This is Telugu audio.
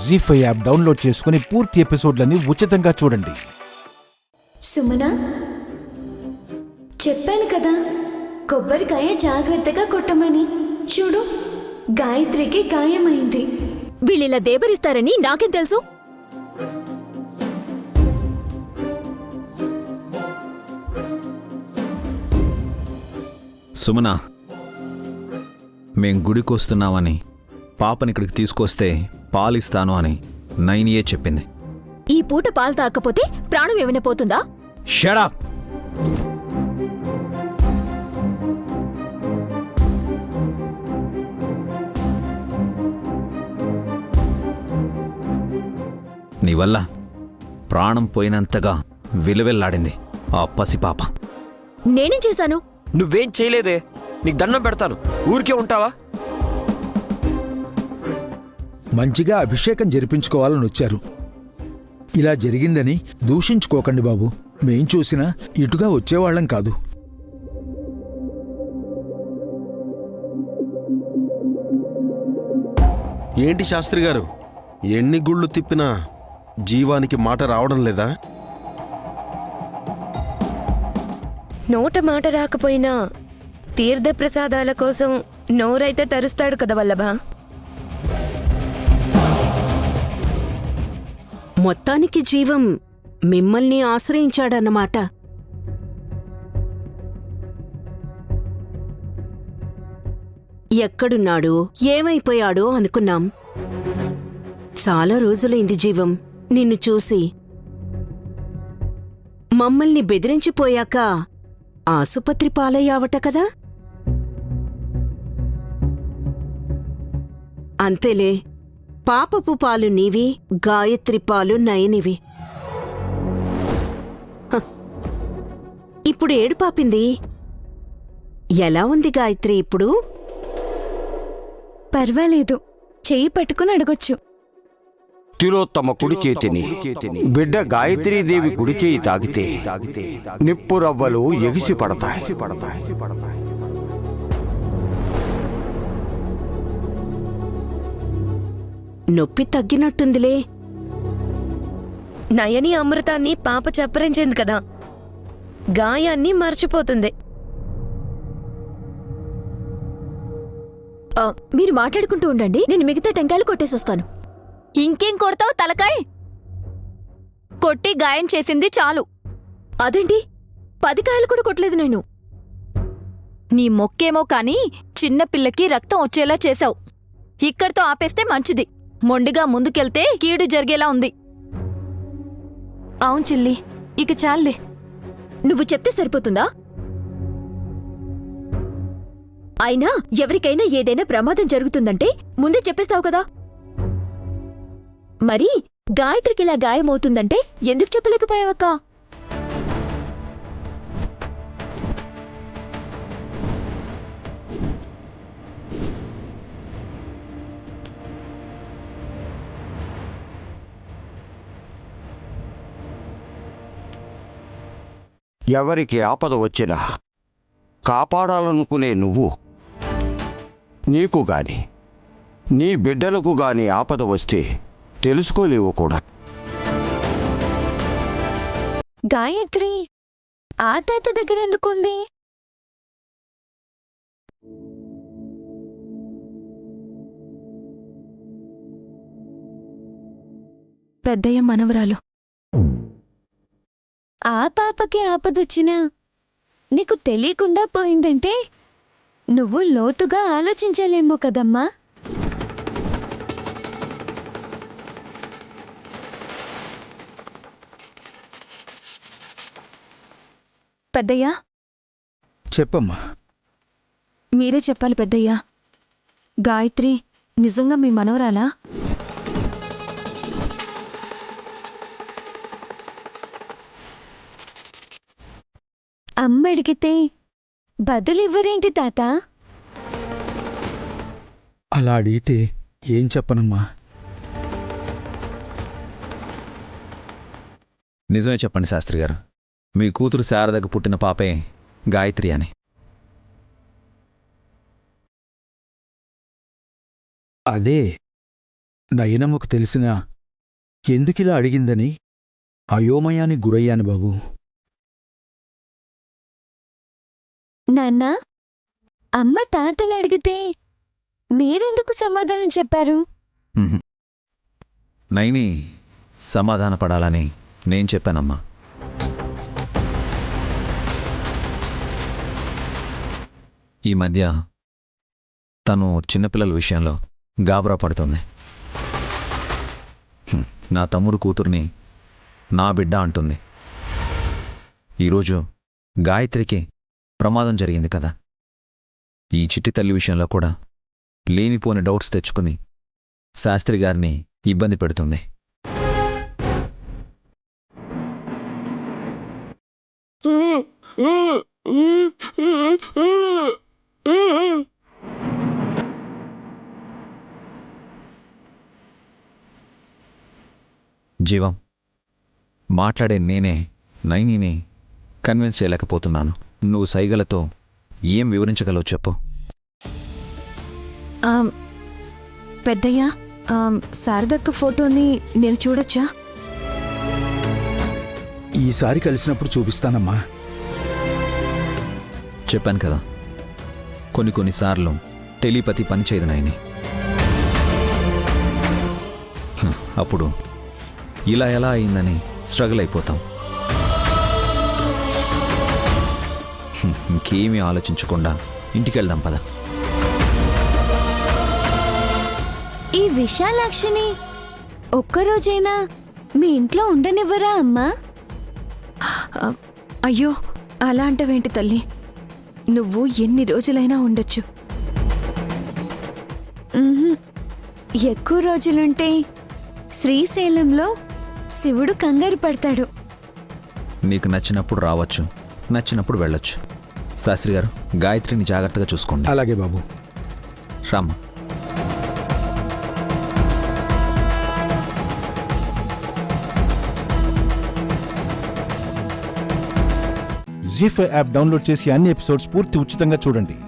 జీ5 యాప్ డౌన్లోడ్ చేసుకుని పూర్తి ఎపిసోడ్లని ఉచితంగా చూడండి. సుమన, చెప్పాను కదా కొబ్బరికాయ జాగ్రత్తగా కొట్టమని. చూడు, గాయత్రికి గాయమైంది. వీళ్ళిలా దేబరిస్తారని నాకేం తెలుసు? సుమన, మేం గుడికొస్తున్నామని పాపని ఇక్కడికి తీసుకొస్తే పాలిస్తాను అని నైనియే చెప్పింది. ఈ పూట పాలు తాకపోతే ప్రాణం ఏమైనా పోతుందా? Shut up! నీ వల్ల ప్రాణం పోయినంతగా విలువెల్లాడింది ఆ పసిపాప. నేనేం చేశాను? నువ్వేం చేయలేదే. నీకు దండం పెడతాను, ఊరికే ఉంటావా? మంచిగా అభిషేకం జరిపించుకోవాలని వచ్చారు. ఇలా జరిగిందని దూషించుకోకండి బాబు. మేం చూసినా ఇటుగా వచ్చేవాళ్లం కాదు. ఏంటి శాస్త్రి గారు, ఎన్ని గుళ్ళు తిప్పినా జీవానికి మాట రావడం లేదా? నోట మాట రాకపోయినా తీర్థప్రసాదాల కోసం నోరైతే తరుస్తాడు కదా వల్లభా. మొత్తానికి జీవం మిమ్మల్ని ఆశ్రయించాడన్నమాట. ఎక్కడున్నాడో ఏమైపోయాడో అనుకున్నాం. చాలా రోజులైంది జీవం నిన్ను చూసి. మమ్మల్ని బెదిరించిపోయాక ఆసుపత్రి పాలయ్యావట కదా? అంతేలే, పాపపు పాలు నీవి, గాయత్రి పాలు నయనివి. ఇప్పుడు ఏడు పాపింది. ఎలా ఉంది గాయత్రి ఇప్పుడు? పర్వాలేదు, చెయ్యి పట్టుకుని అడగొచ్చు. తిలోత్తమ కుడి చేతిని బిడ్డ గాయత్రీదేవి కుడి చేయి తాగితే నిప్పు రవ్వలు ఎగిసి పడతాయి. నొప్పి తగ్గినట్టుందిలే. నయని అమృతాన్ని పాప చప్పరించింది కదా, గాయాన్ని మర్చిపోతుంది. మీరు మాట్లాడుకుంటూ ఉండండి, నేను మిగతా టెంకాయలు కొట్టేసొస్తాను. ఇంకేం కొడతావు తలకాయ్? కొట్టి గాయం చేసింది చాలు. అదేంటి, 10 కాయలు కూడా కొట్టలేదు నేను. నీ మొక్కేమో కాని చిన్నపిల్లకి రక్తం వచ్చేలా చేశావు. ఇక్కడితో ఆపేస్తే మంచిది. మొండిగా ముందుకెళ్తే కీడు జరిగేలా ఉంది. అవును చిల్లి, ఇక చాలే. నువ్వు చెప్తే సరిపోతుందా? అయినా ఎవరికైనా ఏదైనా ప్రమాదం జరుగుతుందంటే ముందే చెప్పేస్తావు కదా. మరి గాయత్రికి ఇలా గాయమవుతుందంటే ఎందుకు చెప్పలేకపోయావక్క? ఎవరికి ఆపద వచ్చినా కాపాడాలనుకునే నువ్వు, నీకు గాని నీ బిడ్డలకు గాని ఆపద వస్తే తెలుసుకోలేవు కూడా. గాయత్రి ఆ తాత దగ్గర ఎందుకుంది? పెద్దయ్య మనవరాలు. ఆ పాపకి ఆపదొచ్చినా నీకు తెలియకుండా పోయిందంటే నువ్వు లోతుగా ఆలోచించలేమో కదమ్మా. పెద్దయ్యా, చెప్పమ్మా. మీరే చెప్పాలి పెద్దయ్యా. గాయత్రి నిజంగా మీ మనవరాలా? అమ్మ అడిగితే బదులివ్వరేంటి తాత? అలా అడిగితే ఏం చెప్పనమ్మా. నిజమే చెప్పండి శాస్త్రి గారు, మీ కూతురు శారదకు పుట్టిన పాపే గాయత్రి అని. అదే నయనమ్మకు తెలిసినా ఎందుకిలా అడిగిందని అయోమయానికి గురయ్యాను బాబు. నాన్న, అమ్మ తాతని అడిగితే మీరెందుకు సమాధానం చెప్పారు? ఉహుం. నైని సమాధాన పడాలని నేను చెప్పానమ్మా. ఈ మధ్య తను చిన్నపిల్లల విషయంలో గాబరా పడుతుంది. నా తమ్ముడు కూతుర్ని నా బిడ్డ అంటుంది. ఈరోజు గాయత్రికి ప్రమాదం జరిగింది కదా, ఈ చిట్టి తల్లి విషయంలో కూడా లేనిపోని డౌట్స్ తెచ్చుకుని శాస్త్రి గారిని ఇబ్బంది పెడుతుంది. జీవం, మాట్లాడే నేనే నైనిని కన్విన్స్ చేయలేకపోతున్నాను. నువ్వు సైగలతో ఏం వివరించగలవు చెప్పు. పెద్దయ్య, శారదక్క ఫోటోని నేను చూడొచ్చా? ఈసారి కలిసినప్పుడు చూపిస్తానమ్మా. చెప్పాను కదా, కొన్నిసార్లు టెలిపతి పనిచేయదు నాయని. అప్పుడు ఇలా ఎలా అయిందని స్ట్రగుల్ అయిపోతాం. ఇంకేమీ ఆలోచించకుండా ఇంటికెళ్దాం పద. ఈ విశాలాక్షిని ఒక్కరోజైనా మీ ఇంట్లో ఉండనివ్వరా అమ్మా? అయ్యో, అలా అంటావేంటి తల్లి? నువ్వు ఎన్ని రోజులైనా ఉండొచ్చు. ఎక్కువ రోజులుంటే శ్రీశైలంలో శివుడు కంగారు పడతాడు. నీకు నచ్చినప్పుడు రావచ్చు, నచ్చినప్పుడు వెళ్ళొచ్చు. శాస్త్రి గారు, గాయత్రిని జాగ్రత్తగా చూసుకోండి. అలాగే బాబు. రామ్మ. జీ5 యాప్ డౌన్లోడ్ చేసి అన్ని ఎపిసోడ్స్ పూర్తి ఉచితంగా చూడండి.